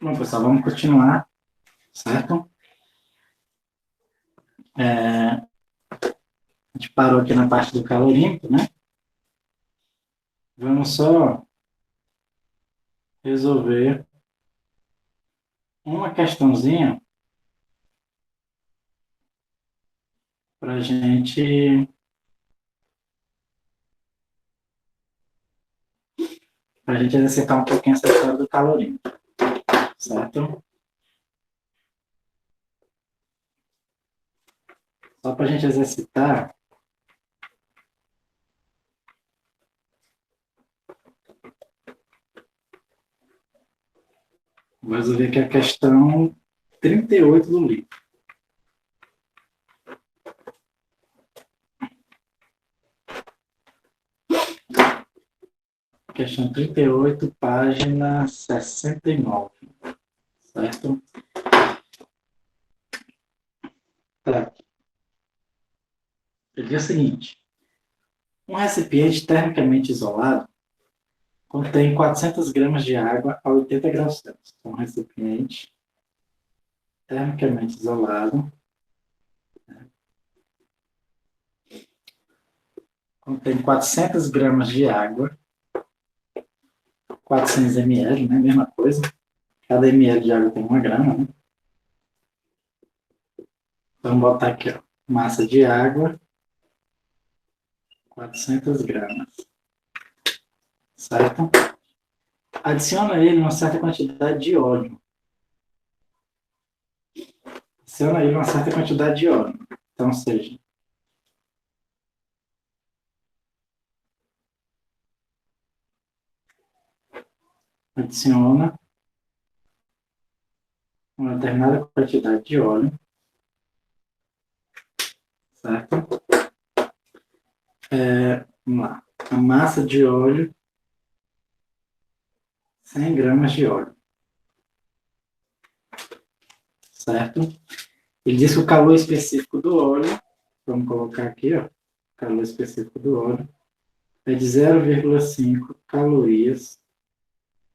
Bom, pessoal, vamos continuar, certo? A gente parou aqui na parte do calorímetro, né? Vamos só resolver uma questãozinha para a gente exercitar um pouquinho essa história do calorímetro, certo? Só para a gente exercitar, vou resolver aqui a questão 38 do livro. Questão 38, página 69, certo? Tá. Ele diz o seguinte: um recipiente termicamente isolado contém 400 gramas de água a 80 graus Celsius. Então, um recipiente termicamente isolado contém 400 gramas de água, 400 ml, né? Mesma coisa. Cada ml de água tem 1 grama, né? Vamos botar aqui, ó, massa de água, 400 gramas, certo? Adiciona a ele uma certa quantidade de óleo. Adiciona a ele uma certa quantidade de óleo. Então, seja, adiciona uma determinada quantidade de óleo, certo? Vamos lá. A massa de óleo, 100 gramas de óleo, certo? Ele diz que o calor específico do óleo, vamos colocar aqui, ó, o calor específico do óleo, é de 0,5 calorias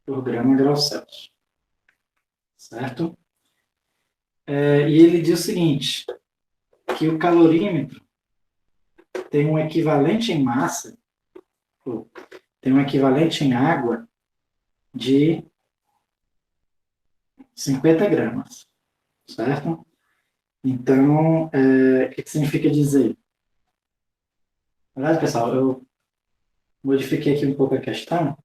por grama grau Celsius, certo? E ele diz o seguinte, que o calorímetro tem um equivalente em massa, tem um equivalente em água de 50 gramas, certo? Então, o que significa dizer? Na verdade, pessoal, eu modifiquei aqui um pouco a questão,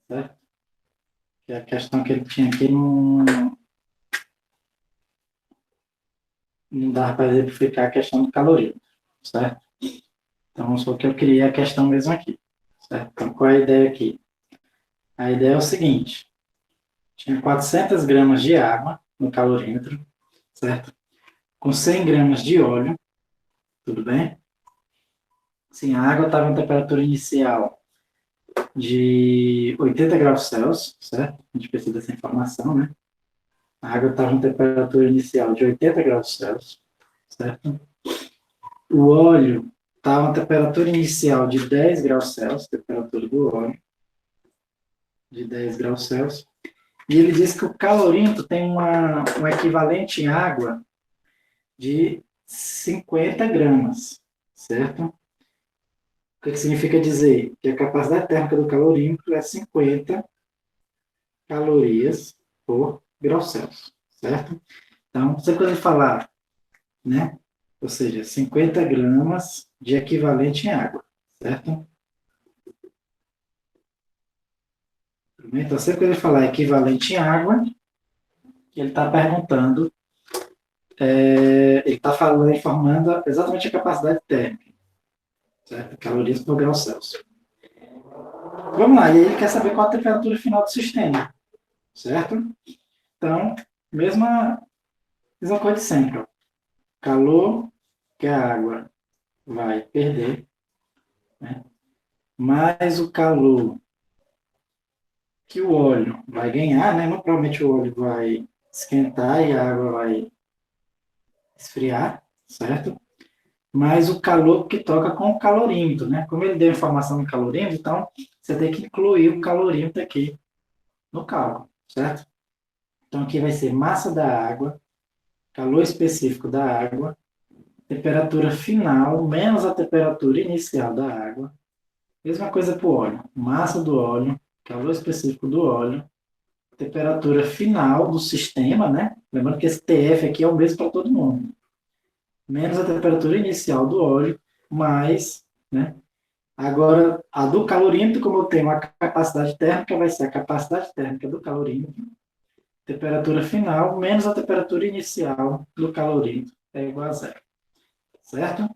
certo? Que a questão que ele tinha aqui não dá para exemplificar a questão do calorímetro, certo? Então, vamos supor que eu criei a questão mesmo aqui, certo? Então, qual é a ideia aqui? A ideia é o seguinte, tinha 400 gramas de água no calorímetro, certo? Com 100 gramas de óleo, tudo bem? Sim, a água estava em temperatura inicial de 80 graus Celsius, certo? A gente precisa dessa informação, né? A água estava em temperatura inicial de 80 graus Celsius, certo? O óleo estava em temperatura inicial de 10 graus Celsius, temperatura do óleo, de 10 graus Celsius. E ele diz que o calorímetro tem um equivalente em água de 50 gramas, certo? O que significa dizer? Que a capacidade térmica do calorímetro é 50 calorias por grau Celsius, certo? Então, sempre quando ele falar, né? Ou seja, 50 gramas de equivalente em água, certo? Então, sempre que ele falar equivalente em água, ele está perguntando, ele está falando, informando exatamente a capacidade térmica, certo? Calorias por grau Celsius. Vamos lá, e aí ele quer saber qual a temperatura final do sistema, certo? Então, mesma coisa de sempre. Ó. Calor que a água vai perder, né? Mais o calor que o óleo vai ganhar, né? Muito provavelmente o óleo vai esquentar e a água vai esfriar, certo? Mais o calor que toca com o calorímetro, né? Como ele deu informação no calorímetro, então você tem que incluir o calorímetro aqui no cálculo, certo? Então, aqui vai ser massa da água, calor específico da água, temperatura final menos a temperatura inicial da água. Mesma coisa para o óleo. Massa do óleo, calor específico do óleo, temperatura final do sistema, né? Lembrando que esse TF aqui é o mesmo para todo mundo. Menos a temperatura inicial do óleo, mais, né? Agora, a do calorímetro, como eu tenho a capacidade térmica, vai ser a capacidade térmica do calorímetro. Temperatura final menos a temperatura inicial do calorímetro é igual a zero. Certo?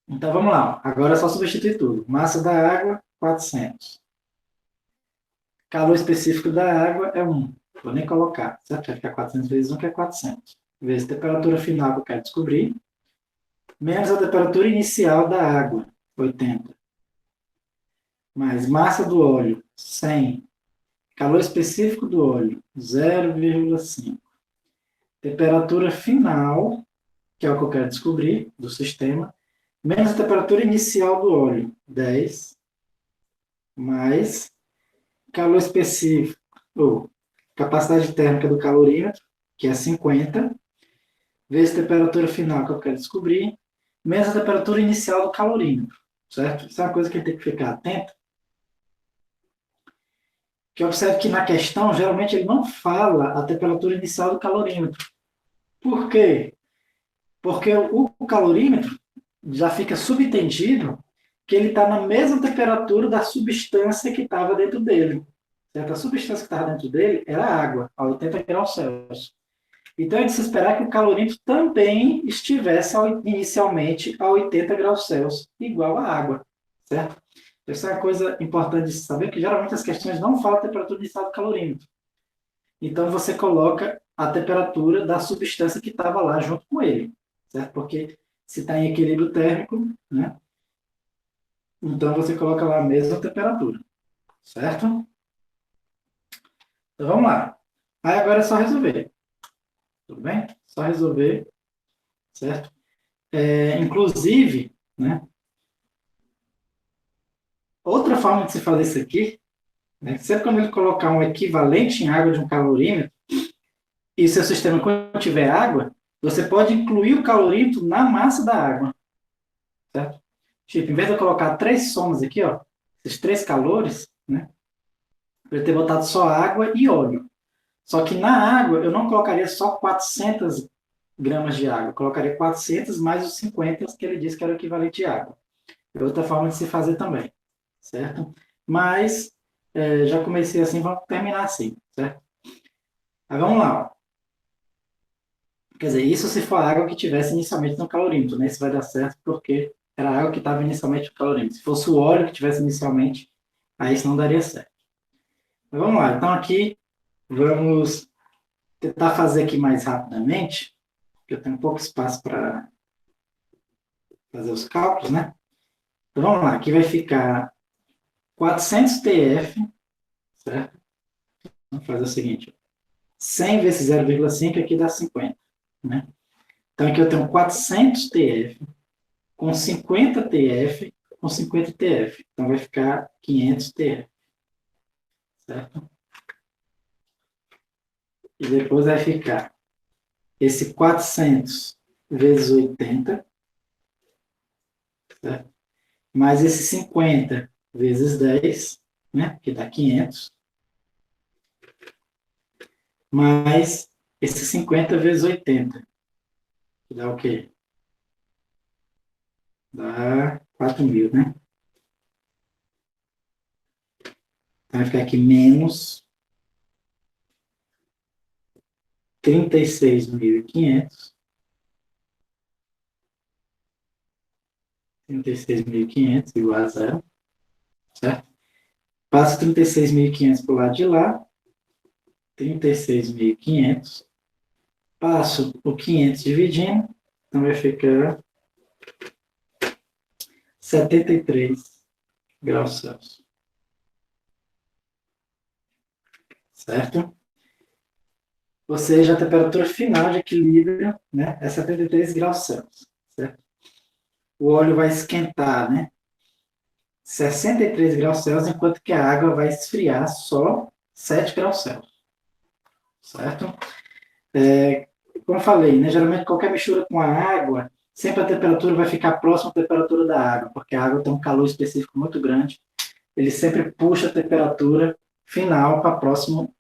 Então, vamos lá. Agora é só substituir tudo. Massa da água, 400. Calor específico da água é 1. Vou nem colocar. Certo? Vai ficar 400 vezes 1, que é 400. Vezes a temperatura final que eu quero descobrir. Menos a temperatura inicial da água, 80. Mais massa do óleo, 100. Calor específico do óleo, 0,5. Temperatura final, que é o que eu quero descobrir, do sistema, menos a temperatura inicial do óleo, 10. Mais calor específico, ou capacidade térmica do calorímetro, que é 50, vezes a temperatura final que eu quero descobrir, menos a temperatura inicial do calorímetro, certo? Isso é uma coisa que a gente tem que ficar atento, que observe que na questão, geralmente ele não fala a temperatura inicial do calorímetro. Por quê? Porque o calorímetro já fica subentendido que ele está na mesma temperatura da substância que estava dentro dele. Certo? A substância que estava dentro dele era água, a 80 graus Celsius. Então, é de se esperar que o calorímetro também estivesse inicialmente a 80 graus Celsius, igual à água. Certo? Essa é uma coisa importante de saber, que geralmente as questões não falam a temperatura inicial do calorímetro. Então, você coloca a temperatura da substância que estava lá junto com ele. Certo? Porque se está em equilíbrio térmico, né? Então, você coloca lá a mesma temperatura. Certo? Então, vamos lá. Aí, agora é só resolver. Tudo bem? Só resolver. Certo? Inclusive, né? Outra forma de se fazer isso aqui, né? Sempre quando ele colocar um equivalente em água de um calorímetro, e seu sistema, quando tiver água, você pode incluir o calorímetro na massa da água. Certo? Tipo, em vez de eu colocar 3 somas aqui, ó, esses 3 calores, né? Eu ter botado só água e óleo. Só que na água eu não colocaria só 400 gramas de água, eu colocaria 400 mais os 50 que ele disse que era o equivalente de água. É outra forma de se fazer também, certo? Mas, já comecei assim, vamos terminar assim, certo? Aí vamos lá, ó. Quer dizer, isso se for a água que tivesse inicialmente no calorímetro, né? Isso vai dar certo porque era a água que estava inicialmente no calorímetro. Se fosse o óleo que tivesse inicialmente, aí isso não daria certo. Mas vamos lá, então aqui vamos tentar fazer aqui mais rapidamente, porque eu tenho pouco espaço para fazer os cálculos, né? Então vamos lá, aqui vai ficar 400 TF, certo? Vamos fazer o seguinte, 100 vezes 0,5 aqui dá 50, né? Então aqui eu tenho 400 TF com 50 TF com 50 TF. Então vai ficar 500 TF, certo? E depois vai ficar esse 400 vezes 80, certo? Mais esse 50 vezes 10, né? Que dá 500. Mais esse 50 vezes 80, que dá o quê? Dá 4.000, né? Então vai ficar aqui menos 36.500. 36.500 igual a zero, certo? Passo 36.500 para o lado de lá. 36.500. Passo o 500 dividindo. Então vai ficar 73 graus Celsius. Certo? Ou seja, a temperatura final de equilíbrio, né, é 73 graus Celsius. Certo? O óleo vai esquentar, né? 63 graus Celsius, enquanto que a água vai esfriar só 7 graus Celsius, certo? Como eu falei, né, geralmente qualquer mistura com a água, sempre a temperatura vai ficar próxima à temperatura da água, porque a água tem um calor específico muito grande, ele sempre puxa a temperatura final para próximo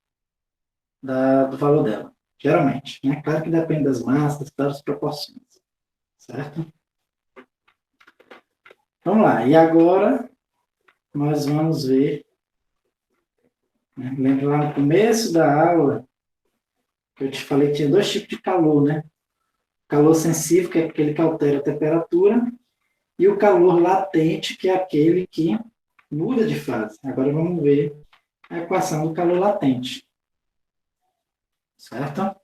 do valor dela, geralmente. Né? Claro que depende das massas, das proporções, certo? Vamos lá, e agora nós vamos ver, né? Lembra lá no começo da aula, que eu te falei que tinha dois tipos de calor, né? Calor sensível, que é aquele que altera a temperatura, e o calor latente, que é aquele que muda de fase. Agora vamos ver a equação do calor latente, certo?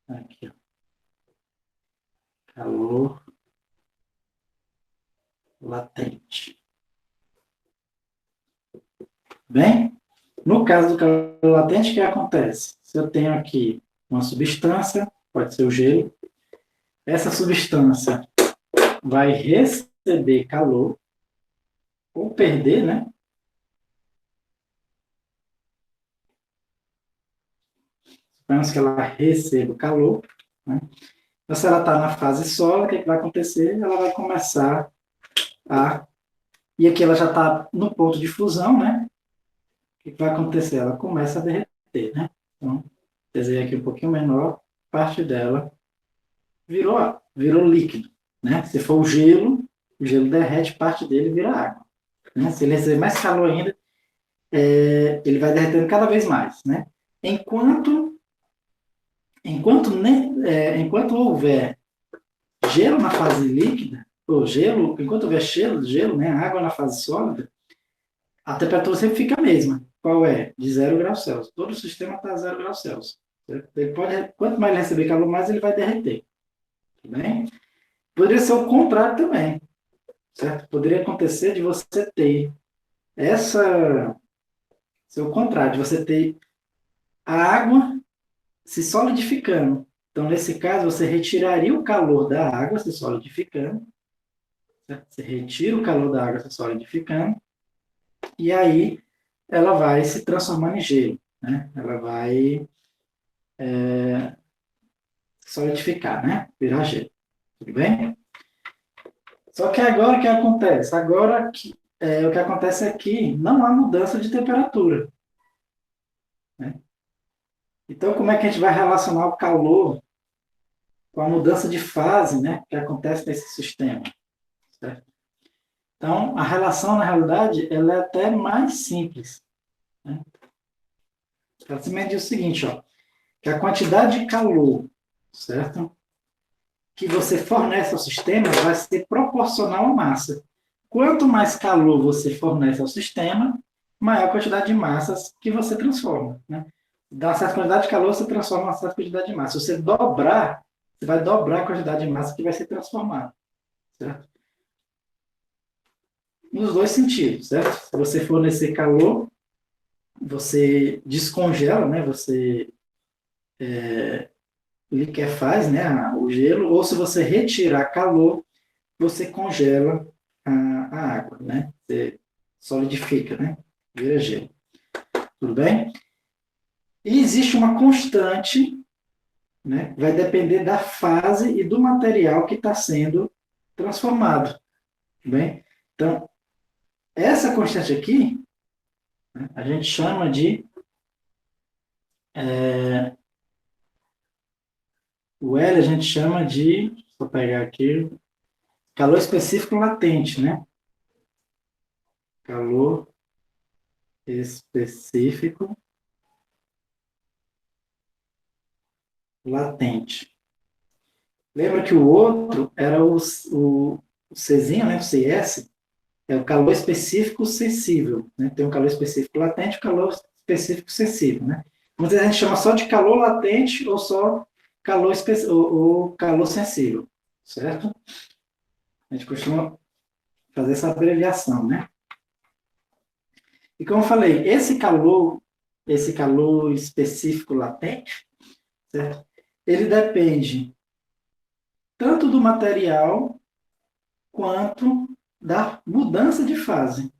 Aqui, ó. Calor latente. Bem, no caso do calor latente, o que acontece? Se eu tenho aqui uma substância, pode ser o gelo, essa substância vai receber calor, ou perder, né? Suponhamos que ela receba calor, né? Então, se ela está na fase sólida, o que vai acontecer? Ela vai começar a... E aqui ela já está no ponto de fusão, né? O que vai acontecer? Ela começa a derreter, né? Então, desenhei aqui um pouquinho menor, parte dela virou líquido, né? Se for o gelo derrete, parte dele vira água. Né? Se ele receber mais calor ainda, ele vai derretendo cada vez mais, né? Enquanto houver gelo na fase líquida, enquanto houver gelo, né, água na fase sólida, a temperatura sempre fica a mesma. Qual é? De 0 graus Celsius. Todo o sistema está a 0 graus Celsius. Quanto mais ele receber calor, mais ele vai derreter. Tá bem? Poderia ser o contrário também. Certo? Poderia acontecer de você ter o contrário, de você ter a água se solidificando. Então, nesse caso, você retiraria o calor da água se solidificando. Certo? Você retira o calor da água se solidificando. E aí, ela vai se transformando em gelo. Né? Ela vai solidificar, né? Virar gelo. Tudo bem? Só que agora o que acontece? O que acontece é que não há mudança de temperatura. Né? Então, como é que a gente vai relacionar o calor com a mudança de fase, né, que acontece nesse sistema? Certo? Então, a relação, na realidade, ela é até mais simples. Né? Ela simplesmente diz o seguinte, ó, que a quantidade de calor, certo? Que você fornece ao sistema vai ser proporcional à massa. Quanto mais calor você fornece ao sistema, maior a quantidade de massas que você transforma. Né? Dá uma certa quantidade de calor, você transforma uma certa quantidade de massa. Se você dobrar, você vai dobrar a quantidade de massa que vai ser transformada. Certo? Nos dois sentidos, certo? Se você fornecer calor, você descongela, né? Você liquefaz, né? O gelo, ou se você retirar calor, você congela a água, né? Você solidifica, né? Vira gelo. Tudo bem? E existe uma constante, né? Vai depender da fase e do material que está sendo transformado. Tudo bem? Então, essa constante aqui, né, a gente chama de... o L a gente chama de... Vou pegar aqui... Calor específico latente, né? Calor específico latente. Lembra que o outro era o Czinho, né? O CS, é o calor específico sensível. Né? Tem o calor específico latente e o calor específico sensível. Né? Muitas vezes a gente chama só de calor latente ou só ou calor sensível. Certo? A gente costuma fazer essa abreviação, né? E como eu falei, esse calor específico latente, certo? Ele depende tanto do material quanto da mudança de fase.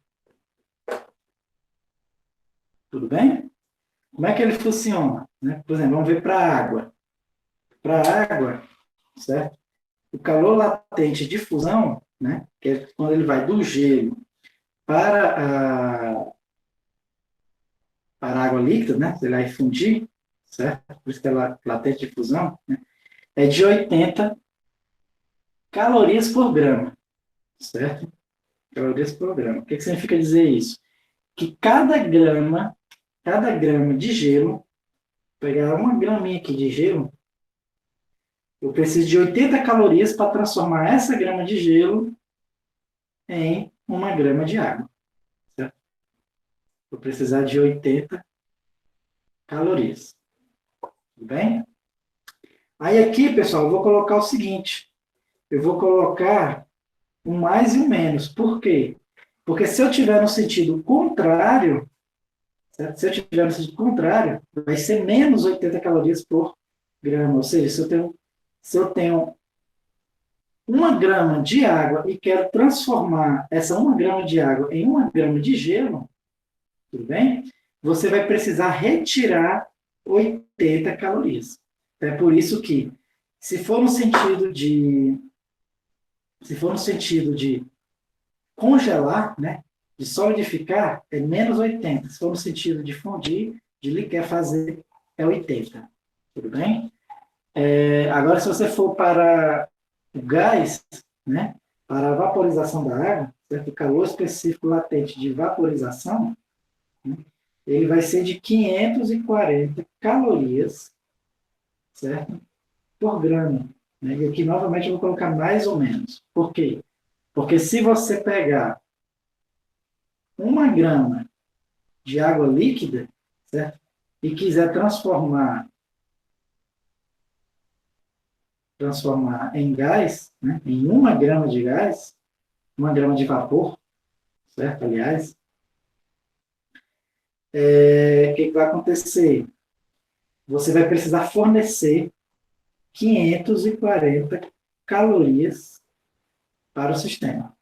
Tudo bem? Como é que ele funciona? Né? Por exemplo, vamos ver para a água. Para a água, certo? O calor latente de fusão, né? Que é quando ele vai do gelo para a água líquida, né? Ele vai fundir, certo? Por isso que é latente de fusão, né? É de 80 calorias por grama, certo? Calorias por grama. O que significa dizer isso? Que cada grama de gelo, pegar uma graminha aqui de gelo, eu preciso de 80 calorias para transformar essa grama de gelo em uma grama de água, certo? Vou precisar de 80 calorias, tudo bem? Aí aqui, pessoal, eu vou colocar o seguinte, eu vou colocar um mais e um menos. Por quê? Porque se eu tiver no sentido contrário, certo? Se eu tiver no sentido contrário, vai ser menos 80 calorias por grama. Ou seja, se eu tenho 1 grama de água e quero transformar essa 1 grama de água em 1 grama de gelo, tudo bem? Você vai precisar retirar 80 calorias. É por isso que, se for no sentido de, se for no sentido de congelar, né, de solidificar, é menos 80. Se for no sentido de fundir, de liquefazer, é 80. Tudo bem? Agora, se você for para o gás, né, para a vaporização da água, certo? O calor específico latente de vaporização, né, ele vai ser de 540 calorias, certo? Por grama. Né? E aqui, novamente, eu vou colocar mais ou menos. Por quê? Porque se você pegar 1 grama de água líquida, certo? E quiser transformar em gás, né? Em 1 grama de gás, 1 grama de vapor, certo? Aliás, o que vai acontecer? Você vai precisar fornecer 540 calorias para o sistema,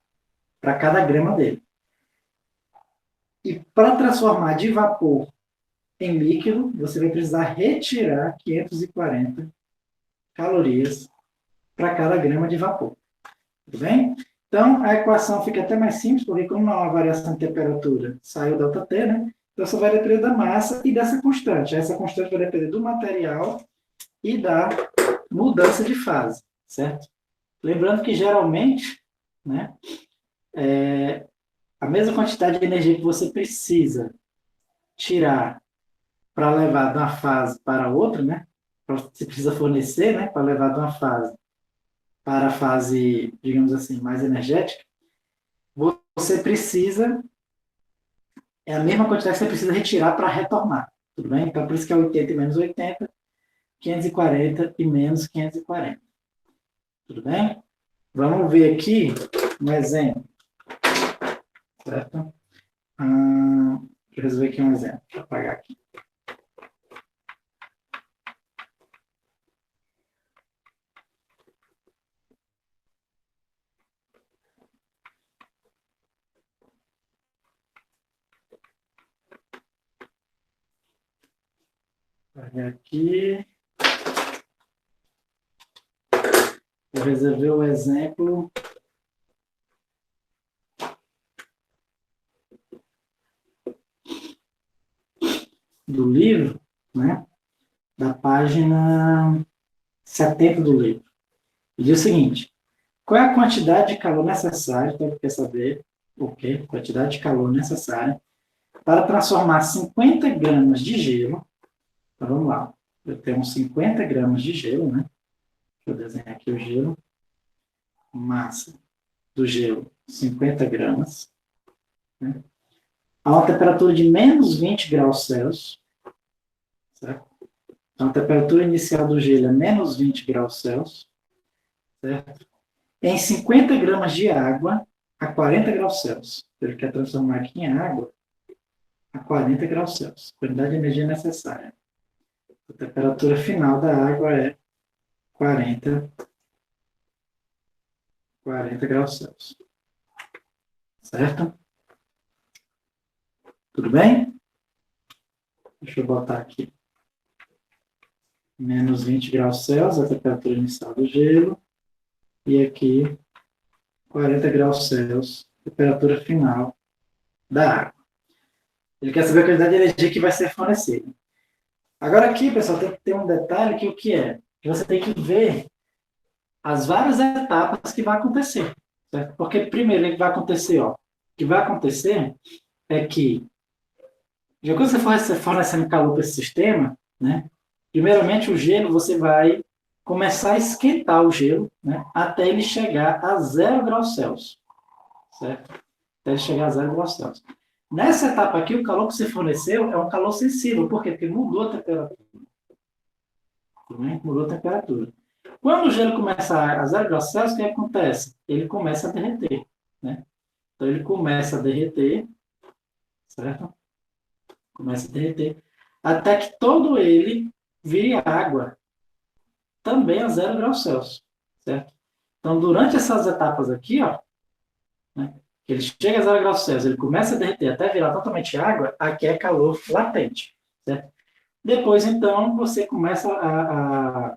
para cada grama dele. E para transformar de vapor em líquido, você vai precisar retirar 540 calorias para cada grama de vapor. Tudo bem? Então, a equação fica até mais simples, porque como não há uma variação de temperatura, sai o ΔT, né? Então, só vai depender da massa e dessa constante. Essa constante vai depender do material e da mudança de fase, certo? Lembrando que, geralmente, né, a mesma quantidade de energia que você precisa tirar para levar de uma fase para outra, né? Você precisa fornecer, né, para levar de uma fase para a fase, digamos assim, mais energética, você precisa, é a mesma quantidade que você precisa retirar para retornar, tudo bem? Então, por isso que é 80 e menos 80, 540 e menos 540, tudo bem? Vamos ver aqui um exemplo, certo? Deixa eu resolver aqui um exemplo, deixa eu apagar aqui. Apagar aqui. Vou resolver o exemplo do livro, né? Da página 70 do livro. E diz o seguinte: qual é a quantidade de calor necessária, então quer saber o quê? Quantidade de calor necessária para transformar 50 gramas de gelo. Então vamos lá. Eu tenho 50 gramas de gelo, né? Deixa eu desenhar aqui o gelo. Massa do gelo, 50 gramas. Né? A uma temperatura de menos 20 graus Celsius. Certo? Então, a temperatura inicial do gelo é menos 20 graus Celsius. Certo? Em 50 gramas de água a 40 graus Celsius. Ele quer transformar aqui em água a 40 graus Celsius. Quantidade de energia necessária. A temperatura final da água é 40 graus Celsius. Certo? Tudo bem? Deixa eu botar aqui. Menos 20 graus Celsius, a temperatura inicial do gelo. E aqui, 40 graus Celsius, temperatura final da água. Ele quer saber a quantidade de energia que vai ser fornecida. Agora aqui, pessoal, tem que ter um detalhe que o que é? Que você tem que ver as várias etapas que vai acontecer. Certo? Porque primeiro o que vai acontecer, ó, o que vai acontecer é que, já que você for fornecendo calor para esse sistema, né, primeiramente o gelo, você vai começar a esquentar o gelo, né, até ele chegar a 0 graus Celsius. Certo? Até ele chegar a 0 graus Celsius. Nessa etapa aqui, o calor que você forneceu é um calor sensível. Por quê? Porque mudou a temperatura. Né? Mudou a temperatura. Quando o gelo começa a 0 graus Celsius, o que acontece? Ele começa a derreter. Né? Então, ele começa a derreter, certo? Começa a derreter, até que todo ele vire água, também a 0 graus Celsius, certo? Então, durante essas etapas aqui, ó, né, ele chega a 0 graus Celsius, ele começa a derreter até virar totalmente água, aqui é calor latente, certo? Depois, então, você começa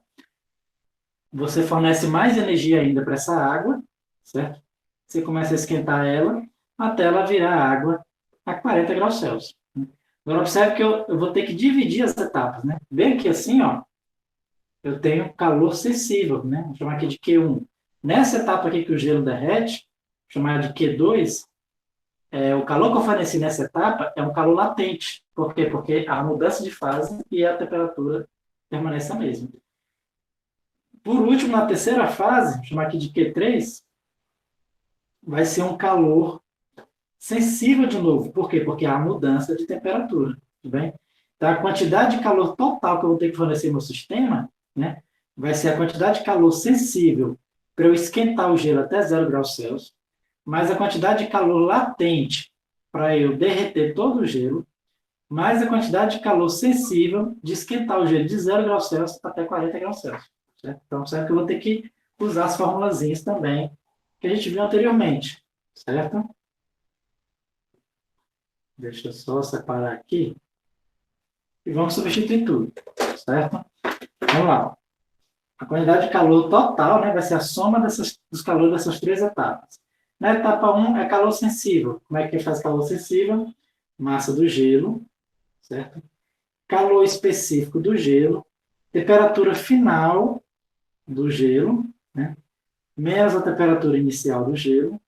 você fornece mais energia ainda para essa água, certo? Você começa a esquentar ela até ela virar água a 40 graus Celsius. Agora, observe que eu vou ter que dividir as etapas, né? Vem aqui assim, ó, eu tenho calor sensível, né? Vou chamar aqui de Q1. Nessa etapa aqui que o gelo derrete, vou chamar de Q2, o calor que eu forneci nessa etapa é um calor latente. Por quê? Porque a mudança de fase e a temperatura permanece a mesma. Por último, na terceira fase, vou chamar aqui de Q3, vai ser um calor sensível de novo. Por quê? Porque há mudança de temperatura. Tudo bem? Então, a quantidade de calor total que eu vou ter que fornecer no meu sistema, né, vai ser a quantidade de calor sensível para eu esquentar o gelo até 0 graus Celsius, mais a quantidade de calor latente para eu derreter todo o gelo, mais a quantidade de calor sensível de esquentar o gelo de 0 graus Celsius até 40 graus Celsius. Certo? Então, certo que eu vou ter que usar as formulazinhas também que a gente viu anteriormente. Certo? Deixa eu só separar aqui. E vamos substituir tudo. Certo? Vamos lá. A quantidade de calor total, né, vai ser a soma dos calores dessas três etapas. Na etapa 1 é calor sensível. Como é que faz calor sensível? Massa do gelo, certo? Calor específico do gelo, temperatura final do gelo, né? Menos a temperatura inicial do gelo,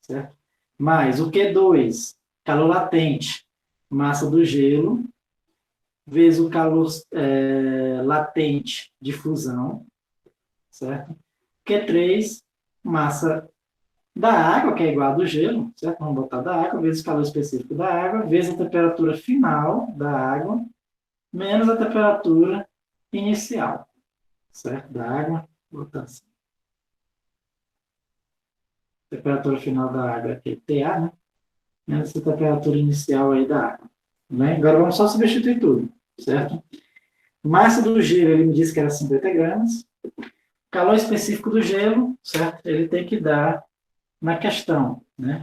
certo? Mais o Q2, calor latente, massa do gelo, vezes o calor latente de fusão, certo? Q3, massa da água, que é igual a do gelo, certo? Vamos botar da água, vezes o calor específico da água, vezes a temperatura final da água, menos a temperatura inicial, certo? Da água, vou botar assim. Temperatura final da água aqui, TA, né? Menos a temperatura inicial aí da água. Né? Agora vamos só substituir tudo, certo? Massa do gelo, ele me disse que era 50 gramas. Calor específico do gelo, certo? Ele tem que dar na questão, né?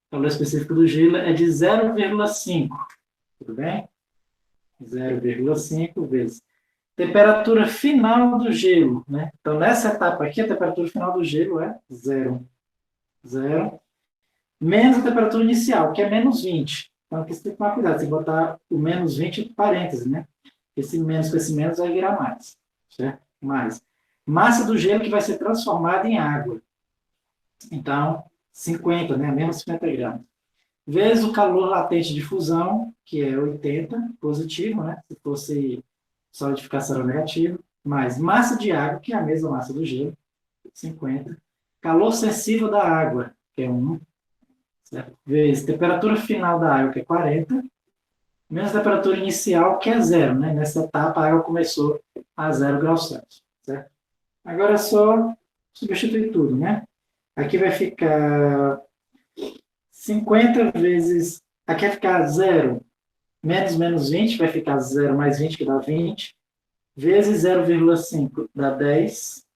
O calor específico do gelo é de 0,5, tudo bem? 0,5 vezes temperatura final do gelo, né? Então, nessa etapa aqui, a temperatura final do gelo é 0. 0. Menos a temperatura inicial, que é menos 20. Então, aqui você tem que tomar cuidado, você tem que botar o menos 20 entre parênteses, né? Esse menos com esse menos vai virar mais, certo? Mais. Massa do gelo que vai ser transformada em água. Então, 50, né? Menos 50 gramas. Vezes o calor latente de fusão, que é 80, positivo, né? Se fosse solidificação era negativo. Mais massa de água, que é a mesma massa do gelo, 50. Calor sensível da água, que é 1. Certo? Vezes temperatura final da água, que é 40. Menos a temperatura inicial, que é 0. Né? Nessa etapa, a água começou a 0 graus Celsius. Certo? Agora é só substituir tudo, né? Aqui vai ficar 50 vezes... Aqui vai ficar 0 menos 20, vai ficar 0 mais 20, que dá 20. Vezes 0,5 dá 10.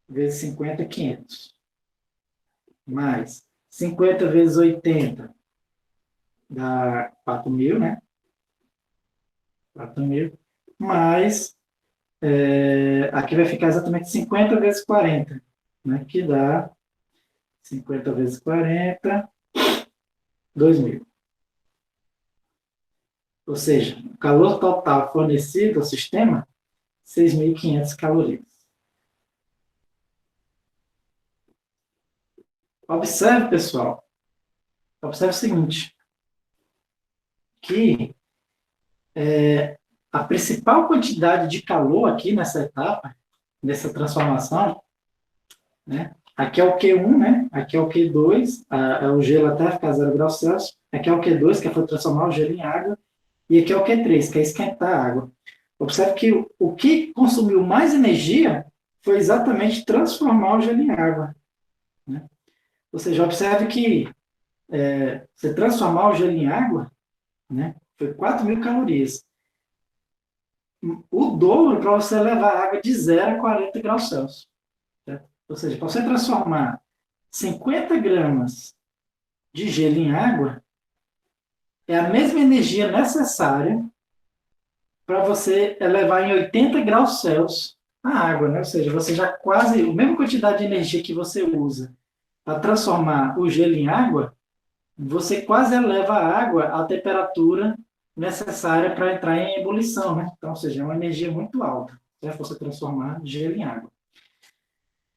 Vezes 50, 500. Mais 50 vezes 80 dá 4.000, né? 4.000, mais, aqui vai ficar exatamente 50 vezes 40, né, que dá 50 vezes 40, 2.000. Ou seja, o calor total fornecido ao sistema, 6.500 calorias. Observe, pessoal, observe o seguinte, que a principal quantidade de calor aqui nessa etapa, nessa transformação, né? Aqui é o Q1, né? Aqui é o Q2, é o gelo até ficar 0 graus Celsius. Aqui é o Q2, que foi transformar o gelo em água. E aqui é o Q3, que é esquentar a água. Observe que o que consumiu mais energia foi exatamente transformar o gelo em água, né? Ou seja, observe que você transformar o gelo em água, né, foi 4.000 calorias. O dobro para você levar a água de 0 a 40 graus Celsius. Certo? Ou seja, para você transformar 50 gramas de gelo em água, é a mesma energia necessária para você elevar em 80 graus Celsius a água, né? Ou seja, você já quase, a mesma quantidade de energia que você usa para transformar o gelo em água, você quase eleva a água à temperatura necessária para entrar em ebulição, né? Então, ou seja, é uma energia muito alta, para você transformar gelo em água.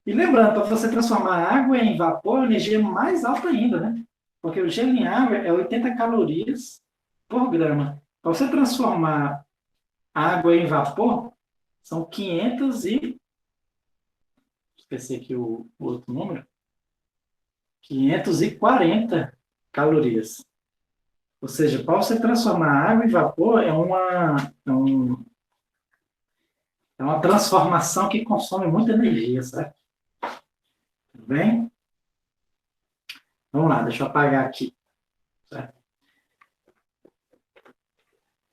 E lembrando, para você transformar água em vapor, a energia é mais alta ainda, né? Porque o gelo em água é 80 calorias por grama. Para você transformar água em vapor, são 500 e... Esqueci aqui o outro número. 540 calorias. Ou seja, para você transformar água em vapor é uma transformação que consome muita energia, certo? Tudo bem? Vamos lá, deixa eu apagar aqui. Certo?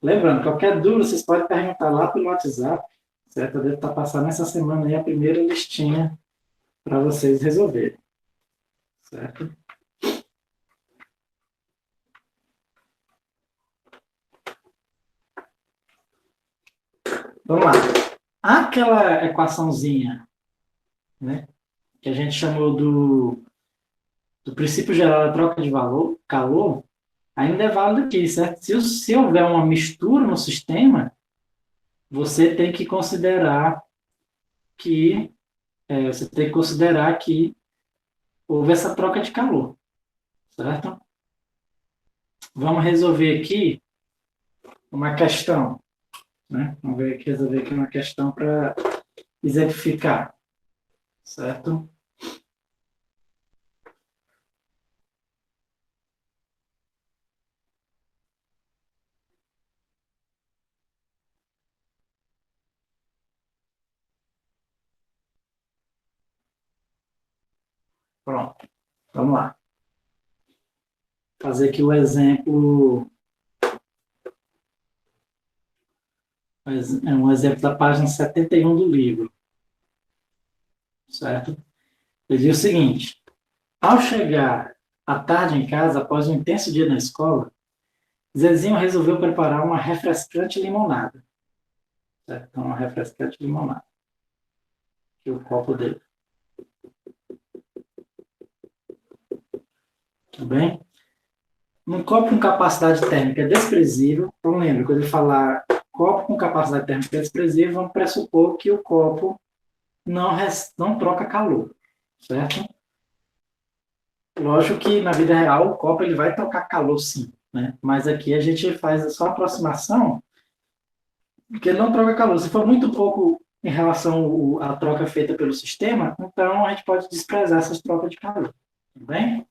Lembrando, qualquer dúvida, vocês podem perguntar lá pelo WhatsApp, certo? Eu devo estar passando essa semana aí a primeira listinha para vocês resolverem, certo? Vamos lá. Aquela equaçãozinha, né, que a gente chamou do princípio geral da troca de valor, calor, ainda é válido aqui, certo? Se houver uma mistura no sistema, você tem que considerar que houve essa troca de calor, certo? Vamos resolver aqui uma questão, né? Resolver aqui uma questão para exemplificar, certo? Pronto, vamos lá. Fazer aqui o exemplo, um exemplo da página 71 do livro, certo? Ele diz o seguinte: ao chegar à tarde em casa, após um intenso dia na escola, Zezinho resolveu preparar uma refrescante limonada. Certo? Então, uma refrescante limonada. Aqui o copo dele. Tudo bem? Um copo com capacidade térmica desprezível. Então, lembra, quando ele falar copo com capacidade térmica desprezível, vamos pressupor que o copo não troca calor. Certo? Lógico que na vida real o copo ele vai trocar calor sim. Né? Mas aqui a gente faz só a aproximação porque ele não troca calor. Se for muito pouco em relação à troca feita pelo sistema, então a gente pode desprezar essas trocas de calor. Tudo bem?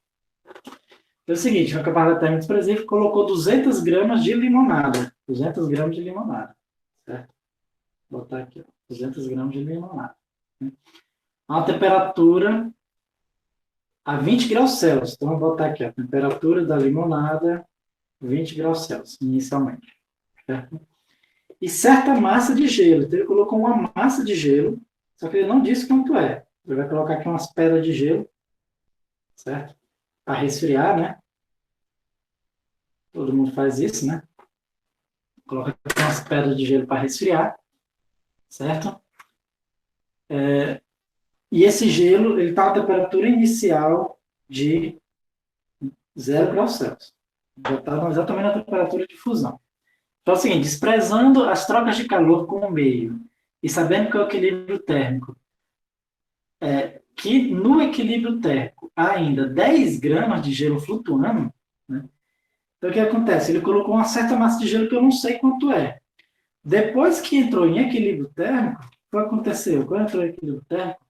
É o seguinte, na capacidade térmica desprezível, colocou 200 gramas de limonada. 200 gramas de limonada. Certo? Vou botar aqui, ó, 200 gramas de limonada. A temperatura a 20 graus Celsius. Então, vou botar aqui, a temperatura da limonada, 20 graus Celsius, inicialmente. Certo? E certa massa de gelo. Então, ele colocou uma massa de gelo, só que ele não disse quanto é. Ele vai colocar aqui umas pedras de gelo, certo? Para resfriar, né? Todo mundo faz isso, né? coloca aqui umas pedras de gelo para resfriar, certo? E esse gelo, ele está a temperatura inicial de 0 graus Celsius. Já está exatamente na temperatura de fusão. Então é o seguinte, desprezando as trocas de calor com o meio e sabendo que é o equilíbrio térmico, que no equilíbrio térmico há ainda 10 gramas de gelo flutuando, né? Então o que acontece? Ele colocou uma certa massa de gelo que eu não sei quanto é. Depois que entrou em equilíbrio térmico, o que aconteceu? Quando entrou em equilíbrio térmico,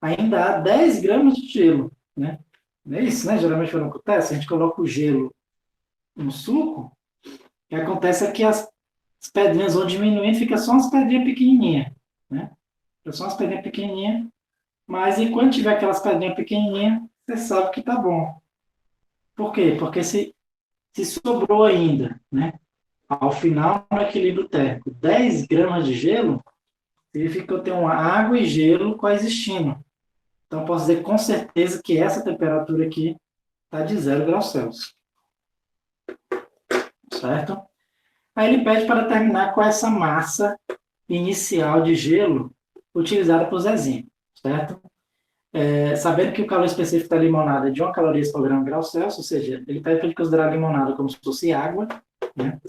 ainda há 10 gramas de gelo, né? Não é isso, né? Geralmente quando acontece, a gente coloca o gelo no suco, o que acontece é que as pedrinhas vão diminuindo, fica só umas pedrinhas pequenininhas, né? Fica só umas pedrinhas pequenininhas, mas enquanto tiver aquelas pedrinhas pequenininhas, você sabe que tá bom. Por quê? Porque se sobrou ainda, né? Ao final, no equilíbrio térmico, 10 gramas de gelo, significa que eu tenho uma água e gelo coexistindo. Então, posso dizer com certeza que essa temperatura aqui está de 0 graus Celsius. Certo? Aí ele pede para terminar com essa massa inicial de gelo utilizada por Zezinho. Certo? Sabendo que o calor específico da limonada é de 1 caloria por grau Celsius, ou seja, ele pede para ele considerar a limonada como se fosse água. Né?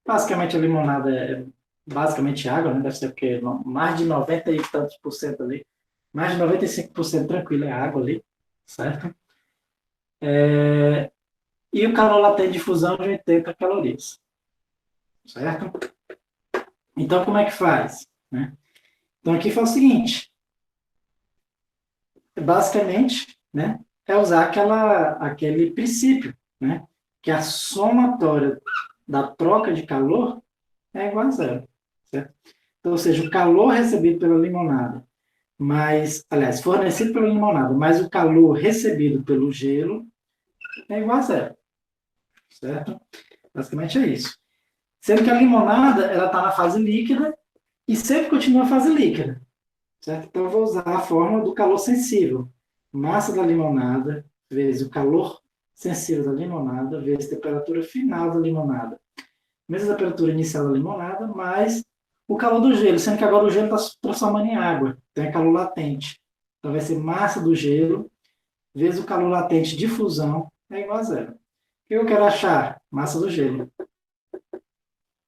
Basicamente, a limonada é basicamente água, né? Deve ser porque mais de 90 e tantos por cento ali, mais de 95% tranquilo é água ali, certo? E o calor latente de fusão de 80 calorias, certo? Então, como é que faz? Né? Então, aqui foi o seguinte, basicamente, né, é usar aquele princípio, né, que a somatória da troca de calor é igual a zero, certo? Então, ou seja, o calor recebido pela limonada, aliás, fornecido pela limonada, mais o calor recebido pelo gelo é igual a zero, certo? Basicamente é isso. Sendo que a limonada, ela está na fase líquida e sempre continua a fase líquida, certo? Então, eu vou usar a fórmula do calor sensível. Massa da limonada vezes o calor sensível da limonada vezes a temperatura final da limonada. Mesma temperatura inicial da limonada, mais o calor do gelo, sendo que agora o gelo está se transformando em água, então é calor latente. Então vai ser massa do gelo vezes o calor latente de fusão é igual a zero. O que eu quero achar? Massa do gelo.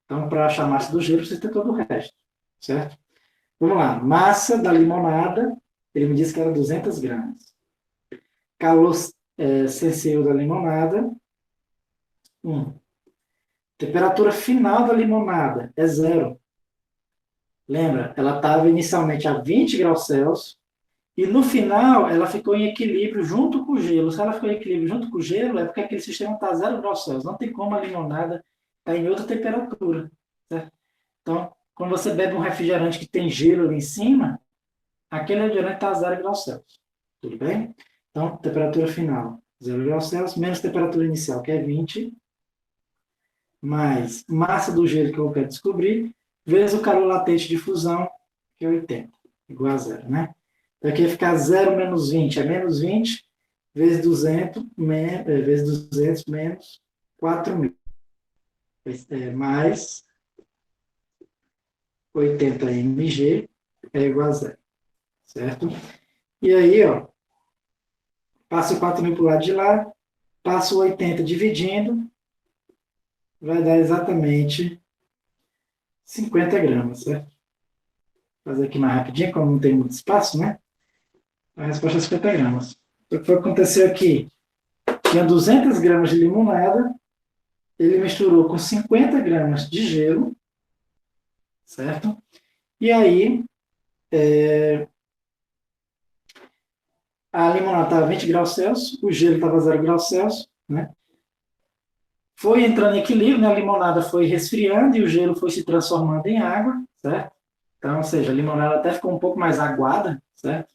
Então, para achar a massa do gelo, precisa ter todo o resto, certo? Vamos lá. Massa da limonada, ele me disse que era 200 gramas. Calor sensível da limonada, 1. Temperatura final da limonada é zero. Lembra? Ela estava inicialmente a 20 graus Celsius e no final ela ficou em equilíbrio junto com o gelo. Se ela ficou em equilíbrio junto com o gelo, é porque aquele sistema está a 0 graus Celsius. Não tem como a limonada estar em outra temperatura. Certo? Então, quando você bebe um refrigerante que tem gelo ali em cima, aquele refrigerante está a 0 graus Celsius. Tudo bem? Então, temperatura final, 0 graus Celsius, menos temperatura inicial, que é 20, mais massa do gelo que eu quero descobrir, vezes o calor latente de fusão, que é 80, igual a zero, né? Então, aqui vai ficar 0 menos 20, é menos 20, vezes 200, vezes 200 menos 4.000. Mais 80 mg é igual a zero, certo? E aí, ó, passa o 4.000 para o lado de lá, passa o 80 dividindo, vai dar exatamente 50 gramas, certo? Vou fazer aqui mais rapidinho, como não tem muito espaço, né? A resposta é 50 gramas. Então, o que aconteceu aqui? Tinha 200 gramas de limonada, ele misturou com 50 gramas de gelo, certo? E aí, a limonada estava a 20 graus Celsius, o gelo estava a 0 graus Celsius, né? Foi entrando em equilíbrio, né? A limonada foi resfriando e o gelo foi se transformando em água, certo? Então, ou seja, a limonada até ficou um pouco mais aguada, certo?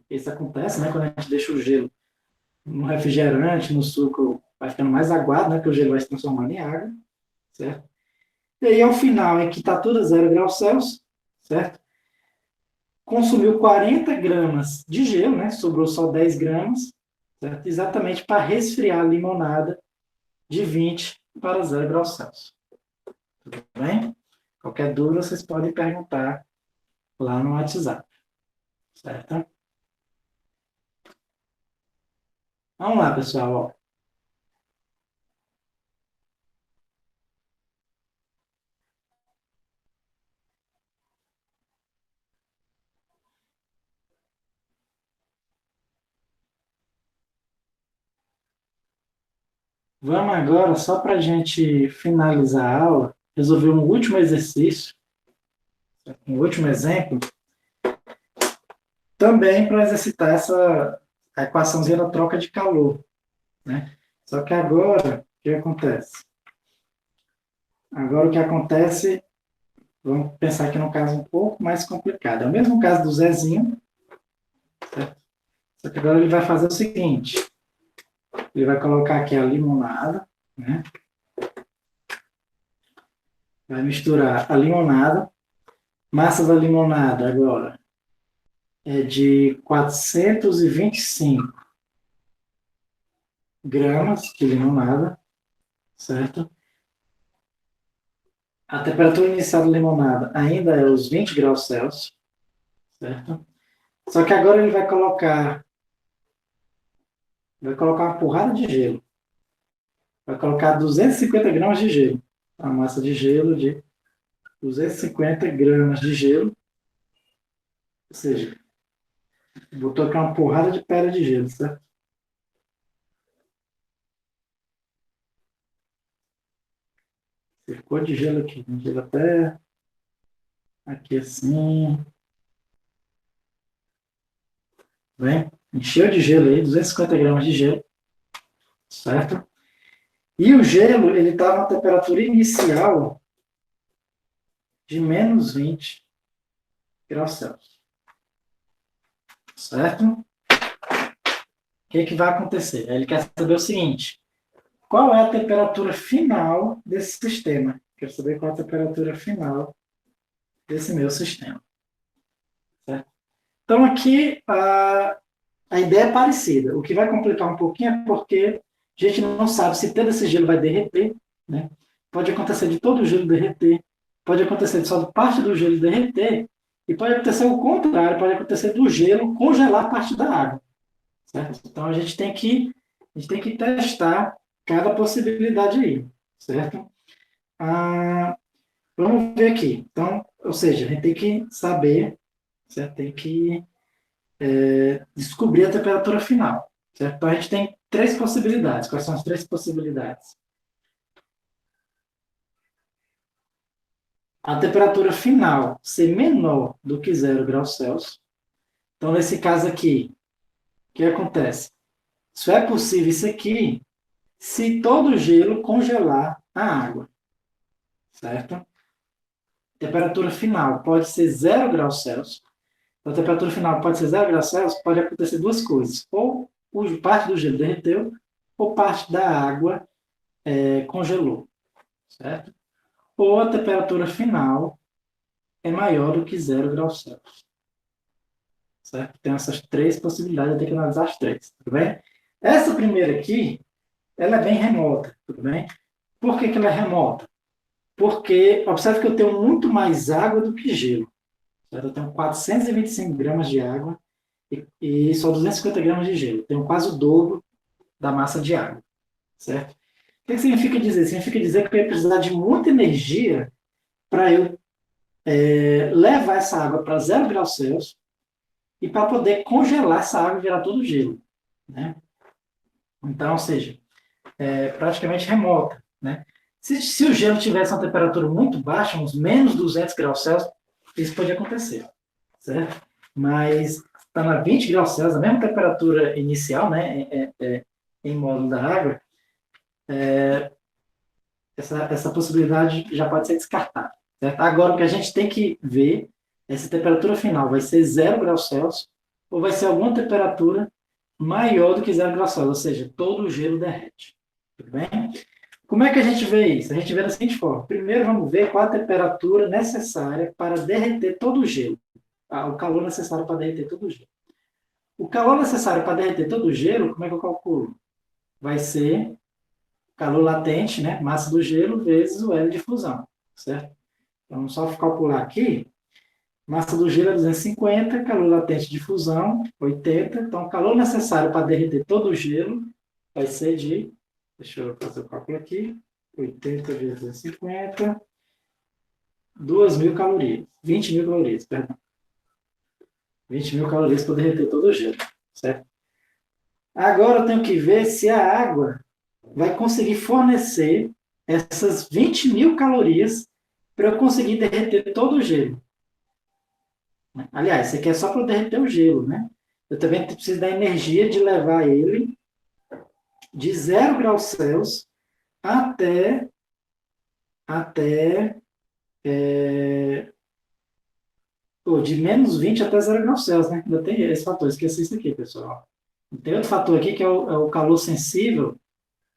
Isso acontece, né? Quando a gente deixa o gelo no refrigerante, no suco, vai ficando mais aguado, né? Porque o gelo vai se transformando em água, certo? E aí, ao final, é que está tudo a 0 graus Celsius, certo? Consumiu 40 gramas de gelo, né? Sobrou só 10 gramas, certo? Exatamente para resfriar a limonada de 20 para 0 graus Celsius. Tudo bem? Qualquer dúvida, vocês podem perguntar lá no WhatsApp, certo? Vamos lá, pessoal, ó. Vamos agora, só para a gente finalizar a aula, resolver um último exercício, um último exemplo, também para exercitar essa a equaçãozinha da troca de calor, né? Só que agora, o que acontece? Agora o que acontece, vamos pensar aqui num caso um pouco mais complicado. É o mesmo caso do Zezinho, certo? Só que agora ele vai fazer o seguinte, ele vai colocar aqui a limonada, né? Vai misturar a limonada, massa da limonada agora é de 425 gramas de limonada, certo? A temperatura inicial da limonada ainda é os 20 graus Celsius, certo? Só que agora ele vai colocar uma porrada de gelo. Vai colocar 250 gramas de gelo. A massa de gelo de 250 gramas de gelo. Ou seja, vou tocar uma porrada de pedra de gelo, certo? Ficou de gelo aqui. Gelo até aqui assim. Bem, encheu de gelo aí, 250 gramas de gelo, certo? E o gelo, ele estava na temperatura inicial de menos 20 graus Celsius, certo? O que vai acontecer? Ele quer saber o seguinte, qual é a temperatura final desse sistema? Quero saber qual é a temperatura final desse meu sistema, certo? Então, aqui, a ideia é parecida. O que vai complicar um pouquinho é porque a gente não sabe se todo esse gelo vai derreter, né? Pode acontecer de todo o gelo derreter, pode acontecer de só parte do gelo derreter, e pode acontecer o contrário, pode acontecer do gelo congelar parte da água, certo? Então a gente tem que testar cada possibilidade aí, certo? Vamos ver aqui. Então, ou seja, a gente tem que saber, certo? Tem que descobrir a temperatura final, certo? Então a gente tem três possibilidades. Quais são as três possibilidades? A temperatura final ser menor do que 0 graus Celsius. Então, nesse caso aqui, o que acontece? Só é possível isso aqui se todo o gelo congelar a água, certo? Temperatura final pode ser 0 graus Celsius. Então, a temperatura final pode ser 0 graus Celsius, pode acontecer duas coisas. Ou parte do gelo derreteu, ou parte da água congelou, certo? Ou a temperatura final é maior do que 0 graus Celsius, certo? Tem essas três possibilidades, eu tenho que analisar as três, tudo bem? Essa primeira aqui, ela é bem remota, tudo bem? Por que ela é remota? Porque, observe que eu tenho muito mais água do que gelo, certo? Eu tenho 425 gramas de água e só 250 gramas de gelo. Eu tenho quase o dobro da massa de água, certo? O que significa dizer? Significa dizer que eu ia precisar de muita energia para eu levar essa água para 0 graus Celsius e para poder congelar essa água e virar todo gelo, né? Então, ou seja, é praticamente remota, né? Se o gelo tivesse uma temperatura muito baixa, uns menos 200 graus Celsius, isso pode acontecer, certo? Mas está na 20 graus Celsius, a mesma temperatura inicial, né, em módulo da água, essa possibilidade já pode ser descartada, certo? Agora, o que a gente tem que ver é se a temperatura final vai ser 0 graus Celsius ou vai ser alguma temperatura maior do que 0 graus Celsius, ou seja, todo o gelo derrete. Tudo bem? Como é que a gente vê isso? A gente vê da seguinte forma. Primeiro, vamos ver qual a temperatura necessária para derreter todo o gelo. O calor necessário para derreter todo o gelo. O calor necessário para derreter todo o gelo, como é que eu calculo? Vai ser calor latente, né? Massa do gelo, vezes o L de fusão, certo? Então, vamos só calcular aqui. Massa do gelo é 250, calor latente de fusão, 80. Então, o calor necessário para derreter todo o gelo vai ser de, deixa eu fazer o cálculo aqui, 80 vezes 250, 2.000 calorias, 20.000 calorias, perdão. 20.000 calorias para derreter todo o gelo, certo? Agora eu tenho que ver se a água vai conseguir fornecer essas 20.000 calorias para eu conseguir derreter todo o gelo. Aliás, isso aqui é só para derreter o gelo, né? Eu também preciso da energia de levar ele de 0 graus Celsius até de menos 20 até 0 graus Celsius, né? Ainda tem esse fator, esqueci isso aqui, pessoal. Tem outro fator aqui que é o calor sensível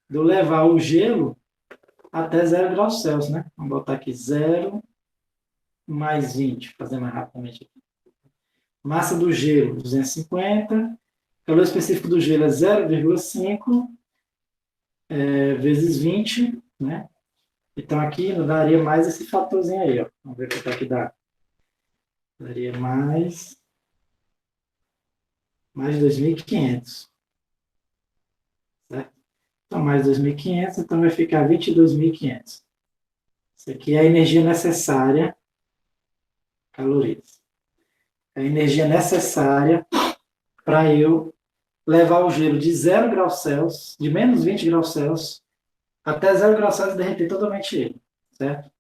de eu levar o gelo até 0 graus Celsius, né? Vamos botar aqui 0 mais 20, fazer mais rapidamente aqui. Massa do gelo, 250. Calor específico do gelo é 0,5 vezes 20, né? Então aqui não daria mais esse fatorzinho aí, ó. Vamos ver quanto é que dá. Daria mais 2.500. Certo? Então, mais 2.500, então vai ficar 22.500. Isso aqui é a energia necessária, calorias. É a energia necessária para eu levar o gelo de 0 graus Celsius, de menos 20 graus Celsius, até 0 graus Celsius e derreter totalmente ele, certo?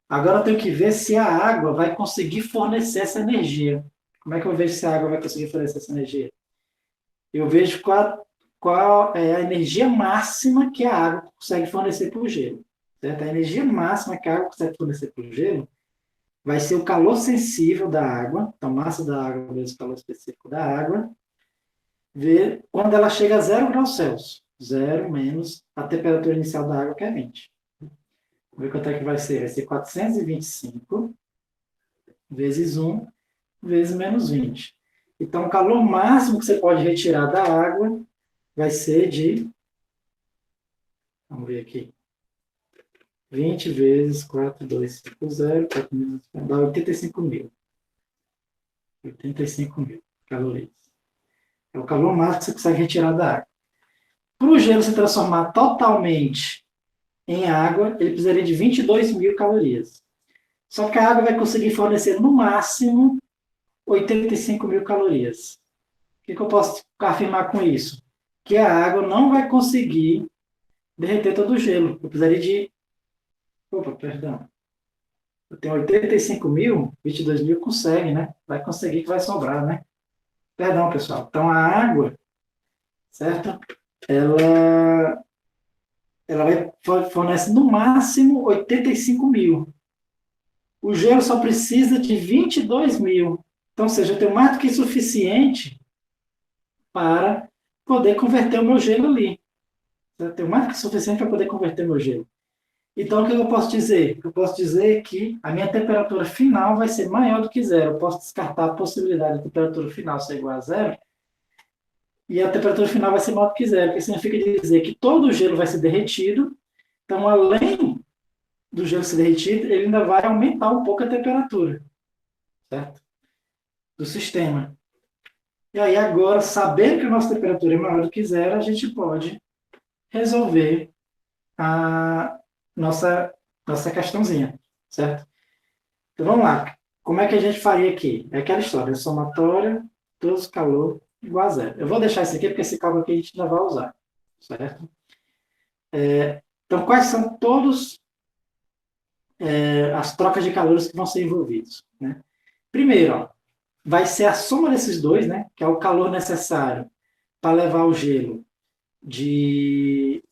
Agora eu tenho que ver se a água vai conseguir fornecer essa energia. Como é que eu vejo se a água vai conseguir fornecer essa energia? Eu vejo qual é a energia máxima que a água consegue fornecer para o gelo. Certo? A energia máxima que a água consegue fornecer para o gelo vai ser o calor sensível da água, então massa da água vezes o calor específico da água, ver quando ela chega a 0 graus Celsius. 0 menos a temperatura inicial da água, que é 20. Vamos ver quanto é que vai ser. Vai ser 425 vezes 1 vezes menos 20. Então, o calor máximo que você pode retirar da água vai ser de, vamos ver aqui, 20 vezes 4.250, dá 85.000. 85.000 calorias. É o calor máximo que você consegue retirar da água. Para o gelo se transformar totalmente em água, ele precisaria de 22.000 calorias. Só que a água vai conseguir fornecer, no máximo, 85.000 calorias. O que eu posso afirmar com isso? Que a água não vai conseguir derreter todo o gelo. Eu precisaria de... Opa, perdão. Eu tenho 85.000, 22.000 consegue, né? Vai conseguir que vai sobrar, né? Perdão, pessoal. Então, a água, certo? Ela vai fornece no máximo 85.000. O gelo só precisa de 22.000. Então, ou seja, eu tenho mais do que suficiente para poder converter o meu gelo ali. Eu tenho mais do que suficiente para poder converter o meu gelo. Então, o que eu posso dizer? Eu posso dizer que a minha temperatura final vai ser maior do que 0. Eu posso descartar a possibilidade da temperatura final ser igual a 0 e a temperatura final vai ser maior do que 0, que significa dizer que todo o gelo vai ser derretido. Então, além do gelo ser derretido, ele ainda vai aumentar um pouco a temperatura, certo? Do sistema. E aí, agora, sabendo que a nossa temperatura é maior do que 0, a gente pode resolver a nossa questãozinha, certo? Então, vamos lá. Como é que a gente faria aqui? É aquela história, somatória, todos calor igual a 0. Eu vou deixar isso aqui, porque esse cálculo aqui a gente ainda vai usar, certo? Então, quais são todos as trocas de calores que vão ser envolvidos, né? Primeiro, ó, vai ser a soma desses dois, né? Que é o calor necessário para levar o gelo de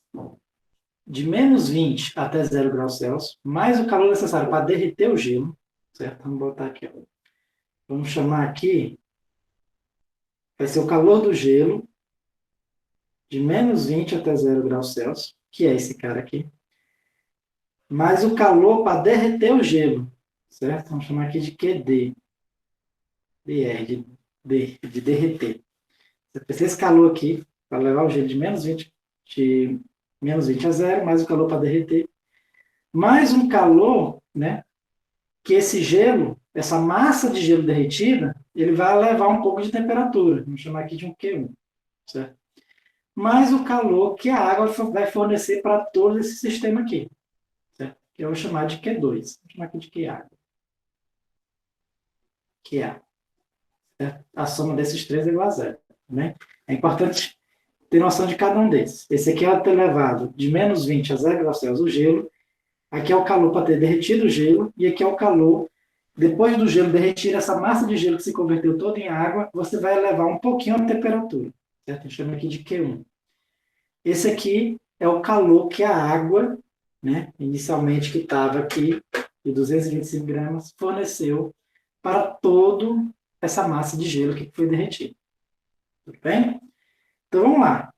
menos 20 até 0 graus Celsius, mais o calor necessário para derreter o gelo, certo? Vamos botar aqui, ó. Vamos chamar aqui, vai ser o calor do gelo de menos 20 até 0 graus Celsius, que é esse cara aqui, mais o calor para derreter o gelo, certo? Vamos chamar aqui de QD, DR, de derreter. Você precisa desse calor aqui, para levar o gelo de menos 20 a 0, mais o calor para derreter, mais um calor, né, que esse gelo, essa massa de gelo derretida, ele vai levar um pouco de temperatura. Vamos chamar aqui de um Q1, certo? Mais o calor que a água vai fornecer para todo esse sistema aqui, certo? Que eu vou chamar de Q2. Vou chamar aqui de QA. QA. Certo? A soma desses três é igual a zero. Né? É importante ter noção de cada um desses. Esse aqui é o elevado de menos 20 a 0 graus Celsius o gelo. Aqui é o calor para ter derretido o gelo. E aqui é o calor, depois do gelo derretir, essa massa de gelo que se converteu toda em água, você vai elevar um pouquinho a temperatura. Certo? Eu chamo aqui de Q1. Esse aqui é o calor que a água, né, inicialmente que estava aqui, de 225 gramas, forneceu para toda essa massa de gelo que foi derretida. Tudo bem? Então, vamos lá.